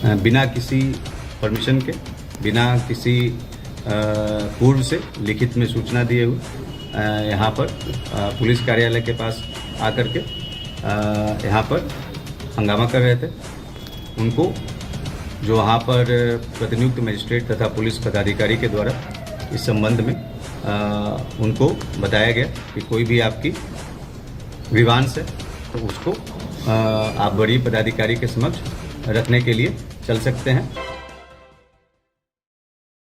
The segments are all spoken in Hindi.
बिना किसी परमिशन के, बिना किसी पूर्व से लिखित में सूचना दिए हुए यहाँ पर पुलिस कार्यालय के पास आकर के यहाँ पर हंगामा कर रहे थे। उनको जो वहाँ पर प्रतिनियुक्त मजिस्ट्रेट तथा पुलिस पदाधिकारी के द्वारा इस संबंध में उनको बताया गया कि कोई भी आपकी ग्रीवांस है तो उसको आप बड़ी पदाधिकारी के समक्ष रखने के लिए चल सकते हैं।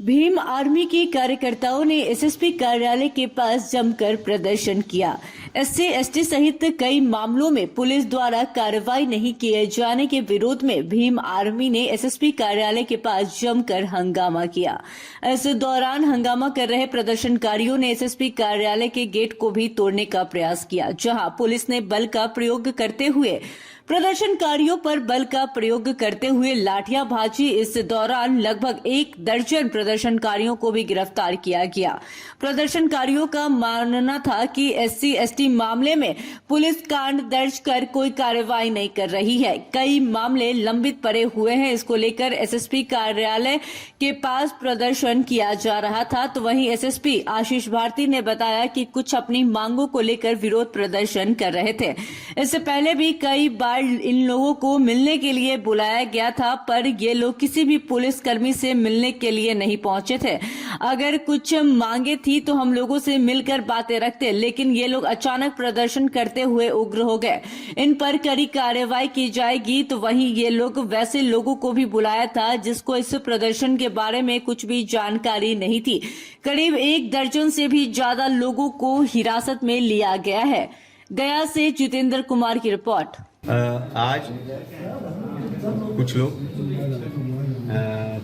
भीम आर्मी के कार्यकर्ताओं ने एसएसपी कार्यालय के पास जमकर प्रदर्शन किया। एससी एसटी सहित कई मामलों में पुलिस द्वारा कार्रवाई नहीं किए जाने के विरोध में भीम आर्मी ने एसएसपी कार्यालय के पास जमकर हंगामा किया। इस दौरान हंगामा कर रहे प्रदर्शनकारियों ने एसएसपी कार्यालय के गेट को भी तोड़ने का प्रयास किया, जहां पुलिस ने बल का प्रयोग करते हुए प्रदर्शनकारियों पर बल का प्रयोग करते हुए लाठियां भाजी। इस दौरान लगभग 1 दर्जन प्रदर्शनकारियों को भी गिरफ्तार किया गया। प्रदर्शनकारियों का मानना था कि एससी एसटी मामले में पुलिस कांड दर्ज कर कोई कार्रवाई नहीं कर रही है, कई मामले लंबित पड़े हुए हैं। इसको लेकर एसएसपी कार्यालय के पास प्रदर्शन किया जा रहा था। तो वहीं एसएसपी आशीष भारती ने बताया कि कुछ अपनी मांगों को लेकर विरोध प्रदर्शन कर रहे थे। इससे पहले भी कई बार इन लोगों को मिलने के लिए बुलाया गया था, पर ये लोग किसी भी पुलिसकर्मी से मिलने के लिए नहीं पहुंचे थे। अगर कुछ मांगे थी तो हम लोगों से मिलकर बातें रखते, लेकिन ये लोग अचानक प्रदर्शन करते हुए उग्र हो गए। इन पर कड़ी कार्रवाई की जाएगी। तो वहीं ये लोग वैसे लोगों को भी बुलाया था जिसको इस प्रदर्शन के बारे में कुछ भी जानकारी नहीं थी। करीब 1 दर्जन से भी ज्यादा लोगों को हिरासत में लिया गया है। गया से जितेंद्र कुमार की रिपोर्ट। आज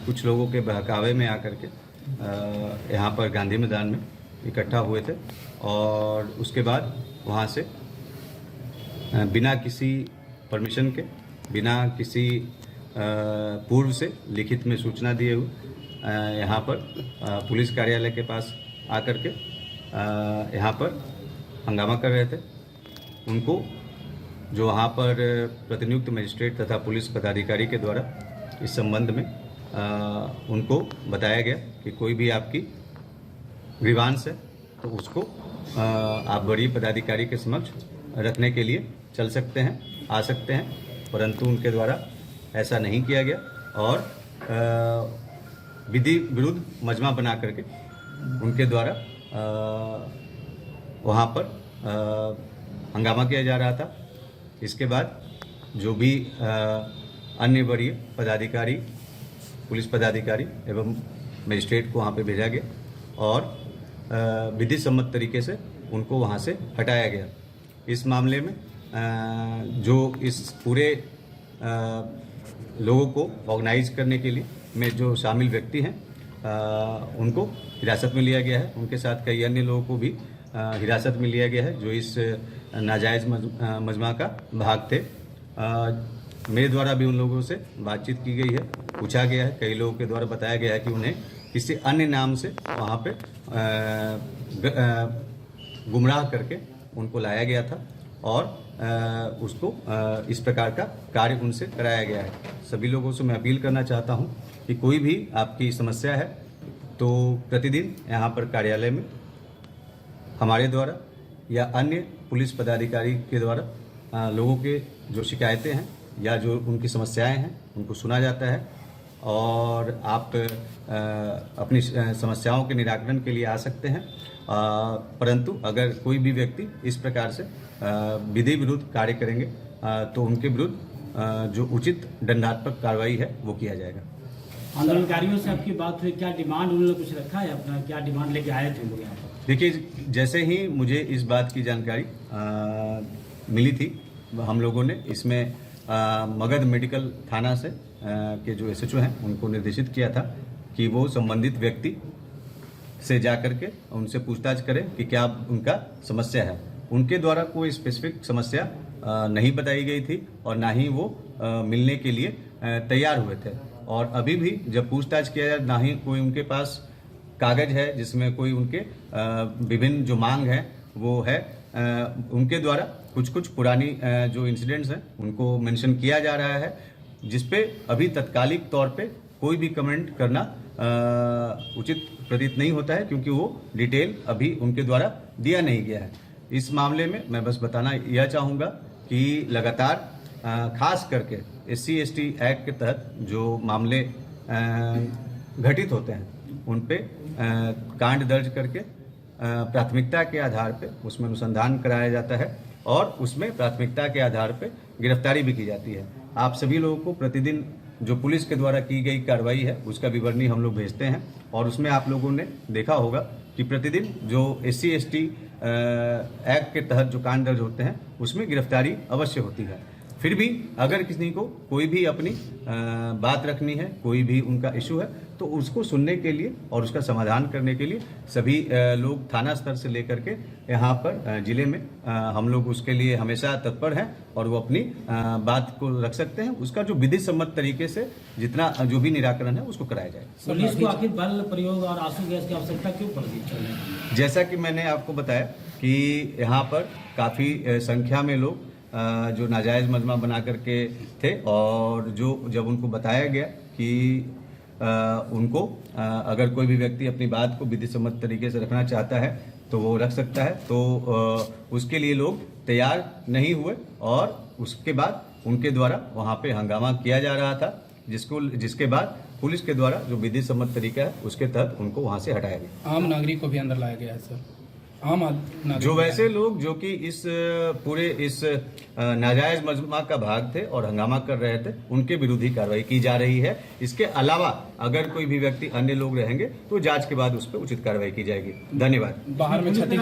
कुछ लोगों के बहकावे में आकर के यहाँ पर गांधी मैदान में इकट्ठा हुए थे और उसके बाद वहाँ से बिना किसी परमिशन के, बिना किसी पूर्व से लिखित में सूचना दिए हुए यहाँ पर पुलिस कार्यालय के पास आकर के यहाँ पर हंगामा कर रहे थे। उनको जो वहाँ पर प्रतिनियुक्त मजिस्ट्रेट तथा पुलिस पदाधिकारी के द्वारा इस संबंध में उनको बताया गया कि कोई भी आपकी ग्रीवांस है तो उसको आप बड़ी पदाधिकारी के समक्ष रखने के लिए चल सकते हैं, आ सकते हैं, परंतु उनके द्वारा ऐसा नहीं किया गया और विधि विरुद्ध मजमा बना करके उनके द्वारा वहाँ पर हंगामा किया जा रहा था। इसके बाद जो भी अन्य वरीय पदाधिकारी, पुलिस पदाधिकारी एवं मजिस्ट्रेट को वहाँ पे भेजा गया और विधि सम्मत तरीके से उनको वहाँ से हटाया गया। इस मामले में जो इस पूरे लोगों को ऑर्गेनाइज करने के लिए में जो शामिल व्यक्ति हैं उनको हिरासत में लिया गया है। उनके साथ कई अन्य लोगों को भी हिरासत में लिया गया है जो इस नाजायज़ मजमा का भाग थे। मेरे द्वारा भी उन लोगों से बातचीत की गई है, पूछा गया है। कई लोगों के द्वारा बताया गया है कि उन्हें किसी अन्य नाम से वहाँ पे गुमराह करके उनको लाया गया था और उसको इस प्रकार का कार्य उनसे कराया गया है। सभी लोगों से मैं अपील करना चाहता हूँ कि कोई भी आपकी समस्या है तो प्रतिदिन यहाँ पर कार्यालय में हमारे द्वारा या अन्य पुलिस पदाधिकारी के द्वारा लोगों के जो शिकायतें हैं या जो उनकी समस्याएं हैं उनको सुना जाता है और आप अपनी समस्याओं के निराकरण के लिए आ सकते हैं। परंतु अगर कोई भी व्यक्ति इस प्रकार से विधि विरुद्ध कार्य करेंगे तो उनके विरुद्ध जो उचित दंडात्मक कार्रवाई है वो किया जाएगा। आंदोलनकारियों से आपकी बात हुई, क्या डिमांड उन्होंने कुछ रखा है अपना, क्या डिमांड लेके आए थे लोग यहाँ पर? देखिए, जैसे ही मुझे इस बात की जानकारी मिली थी हम लोगों ने इसमें मगध मेडिकल थाना से के जो एसएचओ हैं उनको निर्देशित किया था कि वो संबंधित व्यक्ति से जाकर के उनसे पूछताछ करें कि क्या उनका समस्या है। उनके द्वारा कोई स्पेसिफिक समस्या नहीं बताई गई थी और ना ही वो मिलने के लिए तैयार हुए थे। और अभी भी जब पूछताछ किया जाए ना ही कोई उनके पास कागज है जिसमें कोई उनके विभिन्न जो मांग है वो है। उनके द्वारा कुछ पुरानी जो इंसिडेंट्स हैं उनको मेंशन किया जा रहा है जिसपे अभी तत्कालिक तौर पे कोई भी कमेंट करना उचित प्रतीत नहीं होता है, क्योंकि वो डिटेल अभी उनके द्वारा दिया नहीं गया है। इस मामले में मैं बस बताना यह चाहूँगा कि लगातार खास करके SC/ST एक्ट के तहत जो मामले घटित होते हैं उन पे कांड दर्ज करके प्राथमिकता के आधार पे उसमें अनुसंधान कराया जाता है और उसमें प्राथमिकता के आधार पे गिरफ्तारी भी की जाती है। आप सभी लोगों को प्रतिदिन जो पुलिस के द्वारा की गई कार्रवाई है उसका विवरणी हम लोग भेजते हैं और उसमें आप लोगों ने देखा होगा कि प्रतिदिन जो SC/ST एक्ट के तहत जो कांड दर्ज होते हैं उसमें गिरफ्तारी अवश्य होती है। फिर भी अगर किसी को कोई भी अपनी बात रखनी है, कोई भी उनका इशू है, तो उसको सुनने के लिए और उसका समाधान करने के लिए सभी लोग थाना स्तर से लेकर के यहाँ पर जिले में हम लोग उसके लिए हमेशा तत्पर हैं और वो अपनी बात को रख सकते हैं। उसका जो विधि सम्मत तरीके से जितना जो भी निराकरण है उसको कराया जाए। पुलिस को आखिर बल प्रयोग और आंसू गैस की आवश्यकता क्यों पड़ रही? जैसा कि मैंने आपको बताया कि यहाँ पर काफ़ी संख्या में लोग जो नाजायज़ मजमा बना करके थे और जो जब उनको बताया गया कि उनको अगर कोई भी व्यक्ति अपनी बात को विधि सम्मत तरीके से रखना चाहता है तो वो रख सकता है, तो उसके लिए लोग तैयार नहीं हुए और उसके बाद उनके द्वारा वहाँ पे हंगामा किया जा रहा था, जिसके बाद पुलिस के द्वारा जो विधि सम्मत तरीका है उसके तहत उनको वहाँ से हटाया गया। आम नागरिक को भी अंदर लाया गया है सर। आम नागरिक जो वैसे लोग जो कि इस पूरे इस नाजायज मजमा का भाग थे और हंगामा कर रहे थे उनके विरुद्ध ही कार्रवाई की जा रही है। इसके अलावा अगर कोई भी व्यक्ति अन्य लोग रहेंगे तो जांच के बाद उस पर उचित कार्रवाई की जाएगी। धन्यवाद। बाहर में क्षति